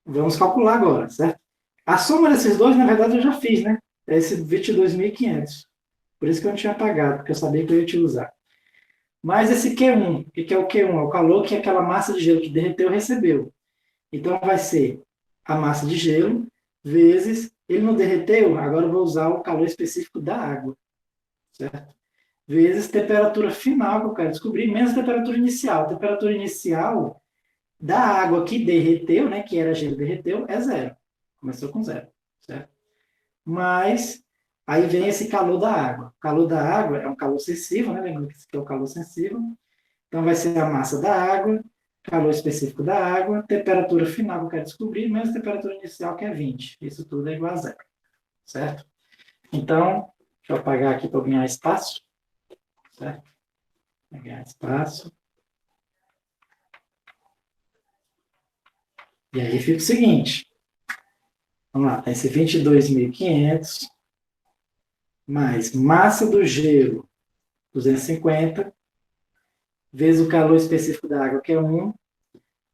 Vamos calcular agora, certo? A soma desses dois, na verdade, eu já fiz, né? É esse 22.500. Por isso que eu não tinha apagado, porque eu sabia que eu ia utilizar. Mas esse Q1, o que é o Q1? É o calor que aquela massa de gelo que derreteu recebeu. Então, vai ser a massa de gelo vezes, ele não derreteu, agora eu vou usar o calor específico da água, certo? Vezes temperatura final que eu quero descobrir, menos temperatura inicial. A temperatura inicial da água que derreteu, né, que era gelo derreteu, é zero. Começou com zero, certo? Mas aí vem esse calor da água. O calor da água é um calor sensível, né? Lembrando que esse aqui é o calor sensível. Então vai ser a massa da água, calor específico da água, temperatura final que eu quero descobrir, menos temperatura inicial que é 20. Isso tudo é igual a zero, certo? Então, deixa eu apagar aqui para ganhar espaço, certo? Para ganhar espaço. E aí fica o seguinte. Vamos lá, tem esse 22.500 mais massa do gelo, 250, vezes o calor específico da água, que é 1,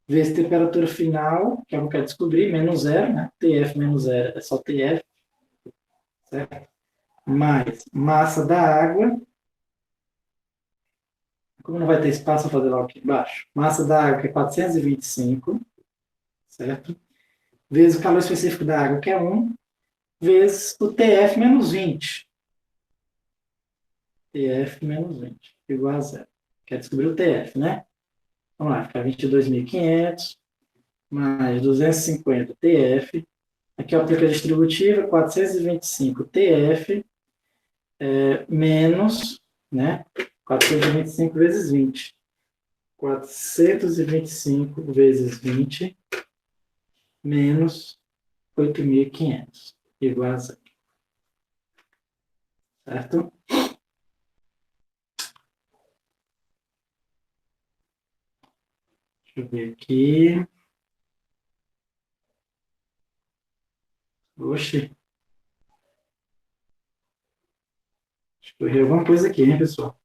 vezes temperatura final, que é o que eu quero descobrir, menos zero, né? TF menos zero é só TF, certo? Mais massa da água, como não vai ter espaço para fazer lá aqui embaixo, massa da água, que é 425, certo? Vezes o calor específico da água, que é 1, vezes o TF menos 20. TF menos 20, igual a zero. Quer descobrir o TF, né? Vamos lá, fica 22.500 mais 250 TF. Aqui eu aplico a distributiva, 425 TF menos, né? 425 vezes 20. 425 vezes 20 menos 8.500, igual a zero. Certo? Deixa eu ver aqui. Oxi. Acho que eu errei alguma coisa aqui, hein, pessoal?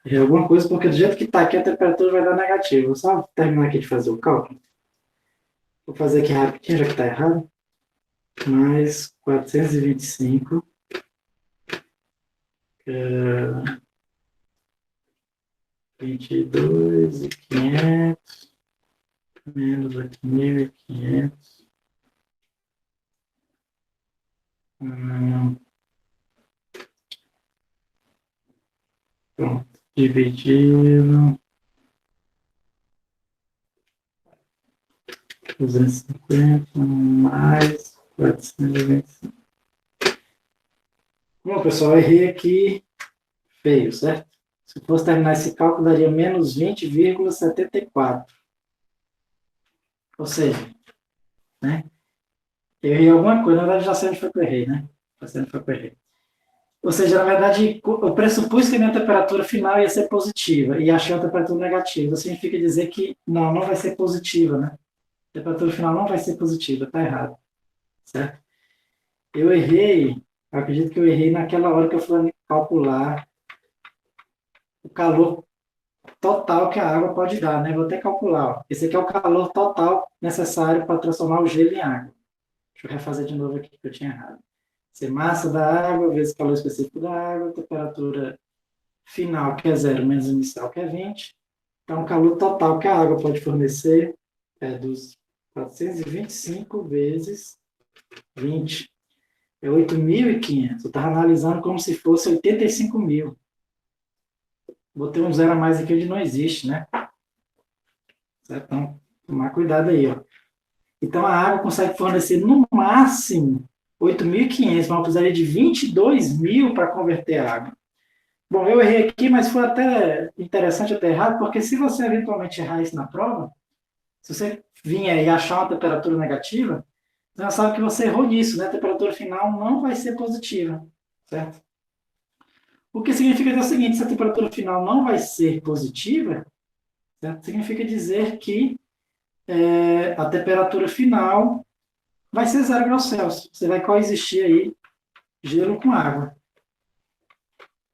Errei alguma coisa, porque do jeito que está aqui, a temperatura vai dar negativa. Vou só terminar aqui de fazer o cálculo. Vou fazer aqui rapidinho, já que está errado. Mais 425. 22.500 menos 8.500. Pronto. Dividido 250 mais 425. Bom, pessoal, eu errei aqui feio, certo? Se eu fosse terminar esse cálculo, daria menos 20,74. Ou seja, né? Eu errei alguma coisa, na verdade já sei onde foi que eu errei, né? Já sei onde foi que eu errei. Ou seja, na verdade, eu pressupus que a minha temperatura final ia ser positiva e achei a temperatura negativa. Isso significa dizer que não vai ser positiva, né? A temperatura final não vai ser positiva, está errado, certo? Eu errei, eu acredito que eu errei naquela hora que eu fui calcular o calor total que a água pode dar, né? Vou até calcular, ó. Esse aqui é o calor total necessário para transformar o gelo em água. Deixa eu refazer de novo aqui que eu tinha errado. Ser massa da água vezes calor específico da água, temperatura final, que é zero, menos inicial, que é 20. Então, o calor total que a água pode fornecer é dos 425 vezes 20. É 8.500. Eu estava analisando como se fosse 85 mil. Botei um zero a mais aqui onde não existe, né? Certo? Então, tomar cuidado aí, ó. Então, a água consegue fornecer no máximo 8.500, mas eu precisaria de 22 mil para converter a água. Bom, eu errei aqui, mas foi até interessante eu ter errado, porque se você eventualmente errar isso na prova, se você vir aí achar uma temperatura negativa, você já sabe que você errou nisso, né? A temperatura final não vai ser positiva, certo? O que significa dizer o seguinte, se a temperatura final não vai ser positiva, certo? Significa dizer que a temperatura final vai ser 0 graus Celsius. Você vai coexistir aí gelo com água,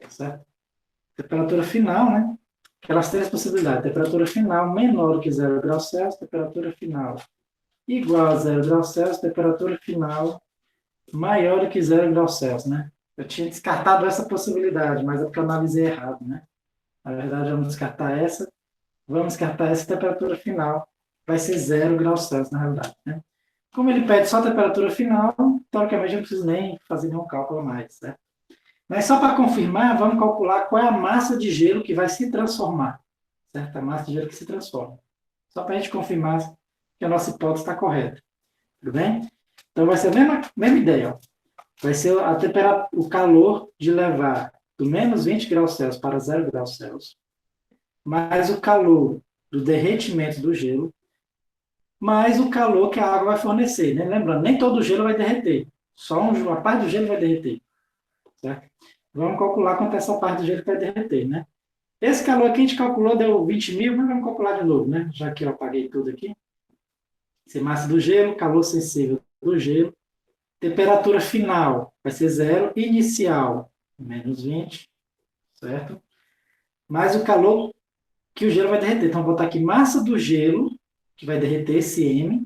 certo? Temperatura final, né? Aquelas três possibilidades. Temperatura final menor do que 0 graus Celsius, temperatura final igual a 0 graus Celsius, temperatura final maior do que 0 graus Celsius, né? Eu tinha descartado essa possibilidade, mas é porque eu analisei errado, né? Na verdade, vamos descartar essa. Vamos descartar essa temperatura final. Vai ser 0 graus Celsius, na realidade, né? Como ele pede só a temperatura final, teoricamente eu não preciso nem fazer nenhum cálculo a mais, certo? Mas só para confirmar, vamos calcular qual é a massa de gelo que vai se transformar, certo? A massa de gelo que se transforma. Só para a gente confirmar que a nossa hipótese está correta. Tudo bem? Então vai ser a mesma ideia. Ó. Vai ser a temperatura, o calor de levar do menos 20 graus Celsius para 0 graus Celsius, mais o calor do derretimento do gelo, mais o calor que a água vai fornecer. Né? Lembrando, nem todo o gelo vai derreter. Só uma parte do gelo vai derreter. Certo? Vamos calcular quanto é essa parte do gelo que vai derreter. Né? Esse calor aqui a gente calculou, deu 20 mil, mas vamos calcular de novo. Né? Já que eu apaguei tudo aqui. Essa massa do gelo, calor sensível do gelo. Temperatura final vai ser 0. Inicial, menos 20. Certo? Mais o calor que o gelo vai derreter. Então, vou botar aqui massa do gelo, que vai derreter esse M,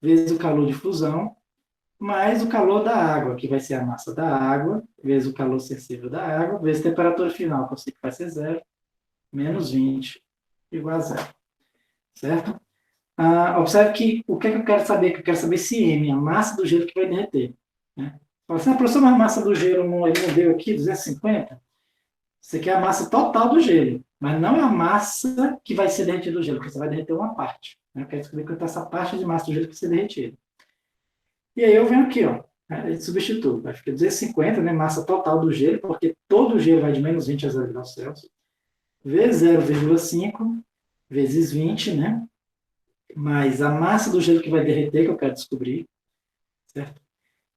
vezes o calor de fusão, mais o calor da água, que vai ser a massa da água, vezes o calor sensível da água, vezes a temperatura final, que eu sei que vai ser 0, menos 20, igual a 0. Certo? Observe que o que é que eu quero saber? Que eu quero saber se M, a massa do gelo que vai derreter. Né? Fala assim, professor, mas a massa do gelo ele não deu aqui 250? Isso aqui é a massa total do gelo, mas não é a massa que vai ser derretida do gelo, porque você vai derreter uma parte. Né? Eu quero descobrir quanto é essa parte de massa do gelo que vai ser derretida. E aí eu venho aqui, ó, né, substituo. Vai ficar 250, né, massa total do gelo, porque todo o gelo vai de menos 20 a 0 graus Celsius, vezes 0,5, vezes 20, né, mais a massa do gelo que vai derreter, que eu quero descobrir, certo?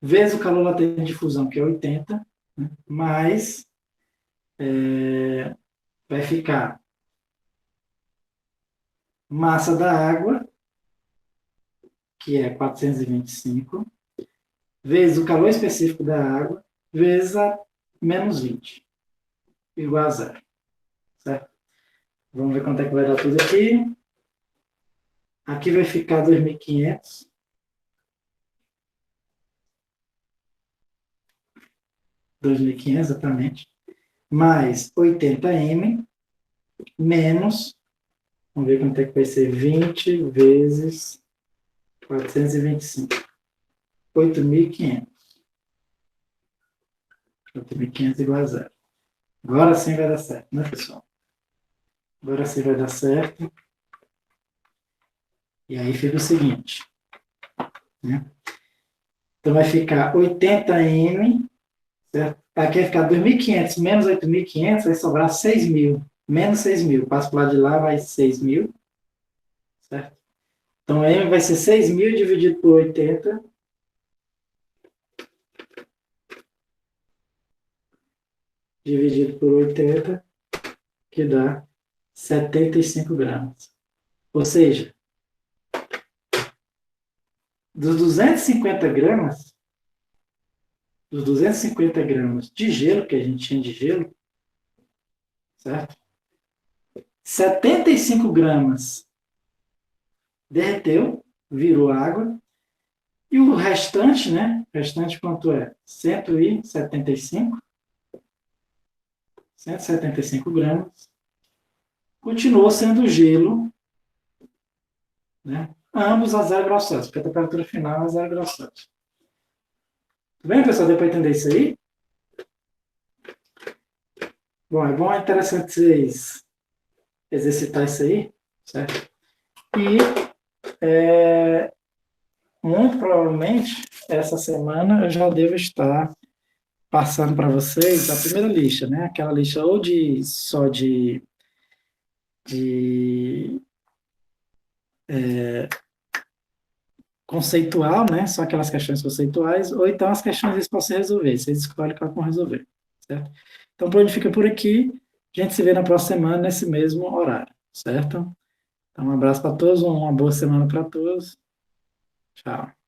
Vezes o calor latente de fusão, que é 80, né, mais vai ficar massa da água, que é 425, vezes o calor específico da água, vezes a menos 20, igual a 0. Certo? Vamos ver quanto é que vai dar tudo aqui. Aqui vai ficar 2.500. 2.500, exatamente. Mais 80M, menos, vamos ver quanto é que vai ser, 20 vezes 425. 8.500. 8.500 igual a 0. Agora sim vai dar certo, né, pessoal? Agora sim vai dar certo. E aí fica o seguinte. Né? Então vai ficar 80M, certo? Aqui vai ficar 2.500 menos 8.500, vai sobrar 6.000. Menos 6.000. Passo para o lado de lá, vai 6.000. Certo? Então, M vai ser 6.000 dividido por 80. Dividido por 80, que dá 75 gramas. Ou seja, dos 250 gramas, de gelo que a gente tinha de gelo, certo? 75 gramas derreteu, virou água, e o restante, né? O restante quanto é? 175 gramas, continuou sendo gelo, né? ambos a 0 graus Celsius, porque a temperatura final é 0 graus Celsius. Tudo bem, pessoal? Deu para entender isso aí? Bom, é interessante vocês exercitar isso aí, certo? E muito provavelmente essa semana eu já devo estar passando para vocês a primeira lista, né? Aquela lista ou de só de conceitual, né? Só aquelas questões conceituais, ou então as questões para você resolver. Vocês escolhem qual vão resolver, certo? Então, por onde fica por aqui, a gente se vê na próxima semana nesse mesmo horário, certo? Então, um abraço para todos, uma boa semana para todos. Tchau.